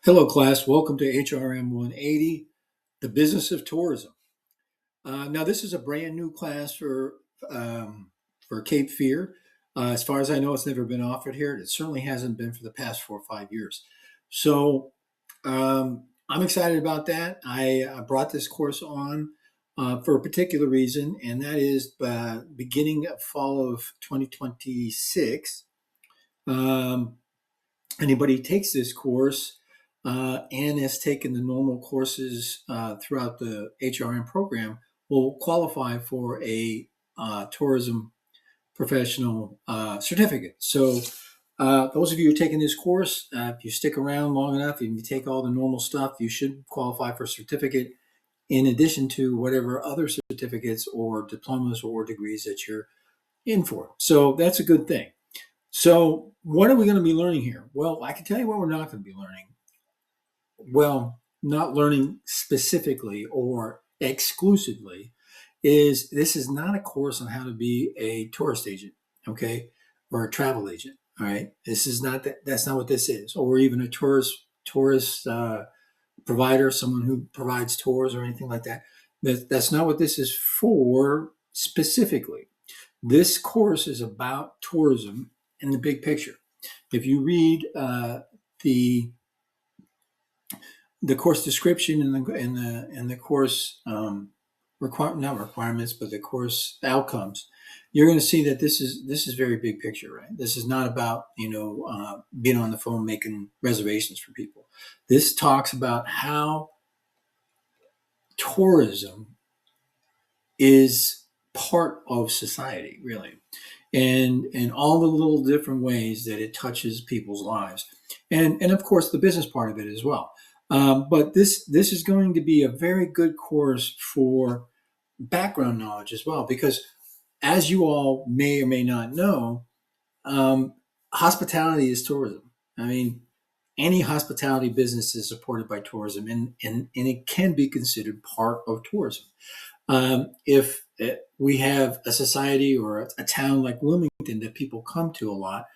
Hello, class. Welcome to HRM 180, the business of tourism. Now, this is a brand new class for Cape Fear. As far as I know, it's never been offered here. It certainly hasn't been for the past 4 or 5 years. So I'm excited about that. I brought this course on for a particular reason, and that is beginning of fall of 2026. Um, Anybody who takes this course and has taken the normal courses throughout the HRM program will qualify for a tourism professional certificate. So those of you who are taking this course, if you stick around long enough and you take all the normal stuff, you should qualify for a certificate in addition to whatever other certificates or diplomas or degrees that you're in for. So that's a good thing. So, what are we going to be learning here? Well, I can tell you what we're not going to be learning. Well, not learning specifically or exclusively is this is not a course on how to be a tourist agent, okay, or a travel agent. All right, this is not that. That's not what this is, or even a tourist provider, someone who provides tours or anything like that. That's not what this is for specifically. This course is about tourism in the big picture. If you read the the course description and the course not requirements, but the course outcomes, you're going to see that this is very big picture, right? This is not about being on the phone making reservations for people. This talks about how tourism is part of society, really, and all the little different ways that it touches people's lives, and of course the business part of it as well. But this is going to be a very good course for background knowledge as well, because as you all may or may not know, um, hospitality is tourism. I mean, any hospitality business is supported by tourism, and it can be considered part of tourism. If we have a society or a town like Wilmington that people come to a lot,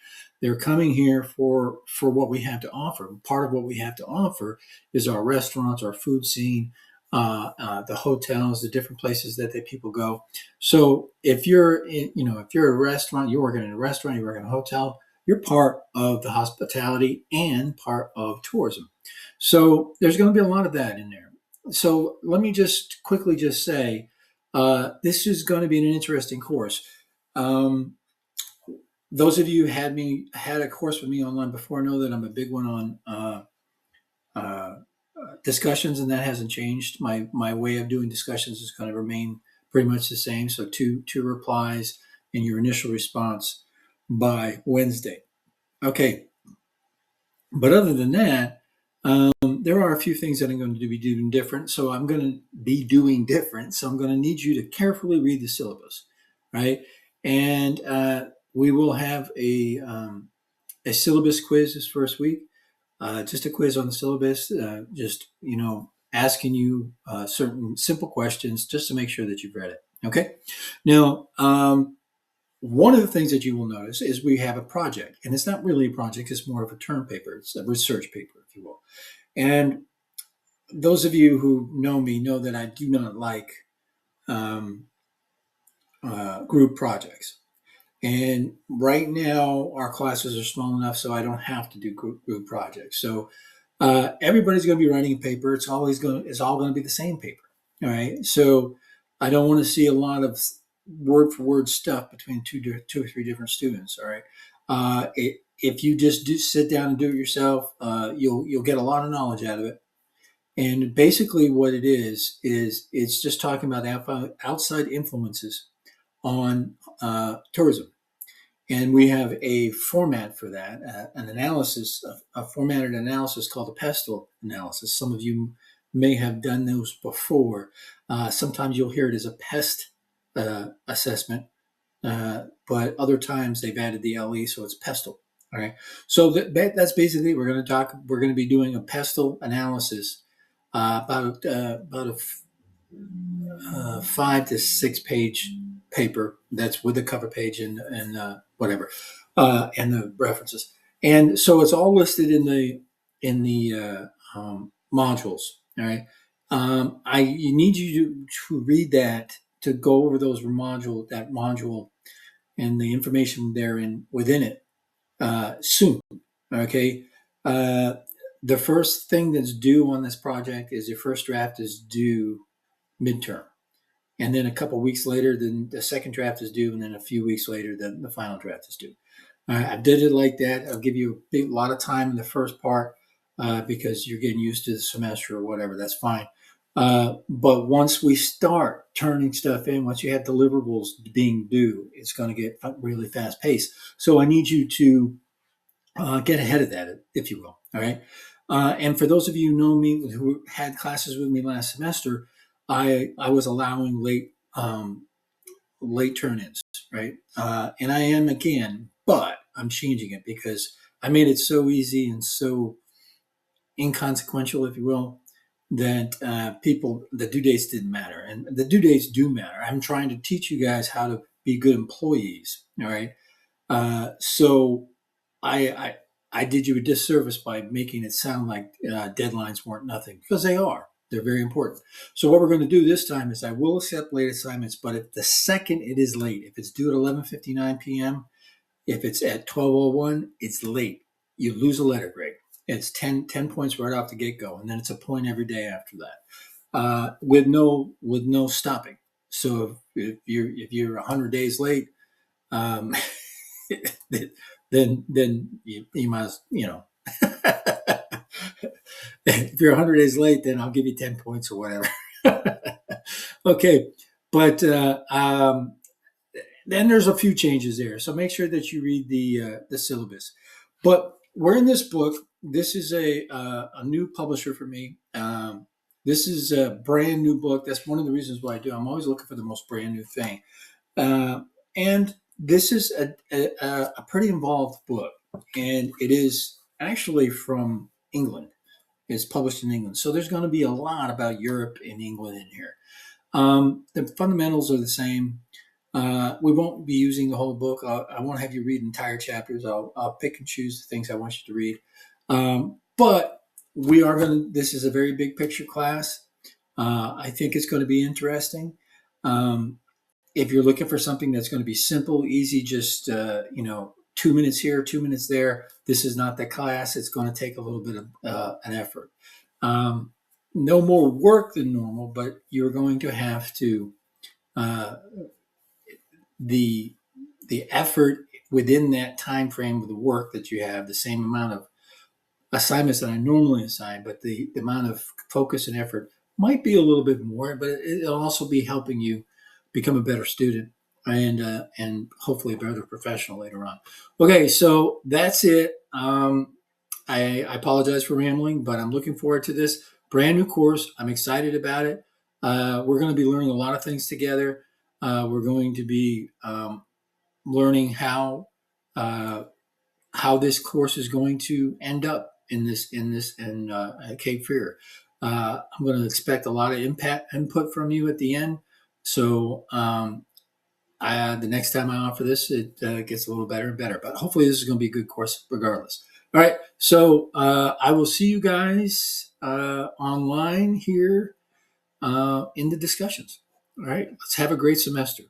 they're coming here for what we have to offer. Part of what we have to offer is our restaurants, our food scene, the hotels, the different places that people go. So if if you're a restaurant, you work in a restaurant, you work in a hotel, you're part of the hospitality and part of tourism. So there's going to be a lot of that in there. So let me just quickly just say, this is going to be an interesting course. Um, those of you who had a course with me online before know that I'm a big one on uh, discussions, and that hasn't changed. My way of doing discussions is going to remain pretty much the same. So two replies and your initial response by Wednesday. Okay, but other than that, there are a few things that I'm going to be doing different. So I'm going to be doing different. So I'm going to need you to carefully read the syllabus, right? And we will have a syllabus quiz this first week. Just a quiz on the syllabus. Just asking you certain simple questions just to make sure that you've read it. Okay. Now, one of the things that you will notice is we have a project, and it's not really a project, it's more of a term paper. It's a research paper, if you will. And those of you who know me know that I do not like um, group projects. And right now, our classes are small enough so I don't have to do group projects. So everybody's going to be writing a paper. It's all going to be the same paper. All right. So I don't want to see a lot of word for word stuff between two or three different students. All right. If you just sit down and do it yourself, you'll get a lot of knowledge out of it. And basically, what it is it's just talking about outside influences on tourism. And we have a format for that, an analysis, a formatted analysis called a pestle analysis. Some of you may have done those before. Sometimes you'll hear it as a pest assessment, but other times they've added the LE, so it's pestle. All right. So that's basically we're going to talk. We're going to be doing a pestle analysis about a 5 to 6 page paper that's with the cover page and whatever and the references. And so it's all listed in the modules. All right. I you need you to read that, to go over that module and the information therein within it soon. Okay. Uh, the first thing that's due on this project is your first draft is due midterm, and then a couple weeks later, then the second draft is due, and then a few weeks later, the final draft is due. I did it like that. I'll give you a lot of time in the first part because you're getting used to the semester or whatever. That's fine. But once we start turning stuff in, once you have deliverables being due, it's going to get really fast paced. So I need you to get ahead of that, if you will. All right. And for those of you who know me, who had classes with me last semester, I was allowing late turn-ins, right? And I am again, but I'm changing it because I made it so easy and so inconsequential, if you will, that the due dates didn't matter, and the due dates do matter. I'm trying to teach you guys how to be good employees. All right. So I, I I did you a disservice by making it sound like deadlines weren't nothing, because they are. They're very important. So what we're going to do this time is I will accept late assignments, but if the second it is late, if it's due at 11:59 p.m., if it's at 12:01, it's late. You lose a letter grade. It's 10 points right off the get go, and then it's a point every day after that, with no stopping. So if you're 100 days late, um, then you might, if you're 100 days late, then I'll give you 10 points or whatever. Okay, but then there's a few changes there, so make sure that you read the syllabus. But we're in this book. This is a new publisher for me. This is a brand new book. That's one of the reasons why I do. I'm always looking for the most brand new thing. And this is a pretty involved book, and it is actually from England. It's published in England, so there's going to be a lot about Europe and England in here. The fundamentals are the same. We won't be using the whole book. I won't have you read entire chapters. I'll pick and choose the things I want you to read. But we are going to. This is a very big picture class. I think it's going to be interesting. Um, if you're looking for something that's going to be simple, easy, just 2 minutes here, 2 minutes there, this is not the class. It's going to take a little bit of an effort. Um, no more work than normal, but you're going to have to uh, the the effort within that time frame with the work that you have, the same amount of assignments that I normally assign, but the amount of focus and effort might be a little bit more, but it'll also be helping you become a better student and hopefully a better professional later on. Okay, so that's it. I apologize for rambling, but I'm looking forward to this brand new course. I'm excited about it. We're going to be learning a lot of things together. We're going to be learning uh, how this course is going to end up in Cape Fear. I'm going to expect a lot of input from you at the end. So the next time I offer this, it gets a little better and better. But hopefully, this is going to be a good course regardless. All right. So I will see you guys online here in the discussions. All right. Let's have a great semester.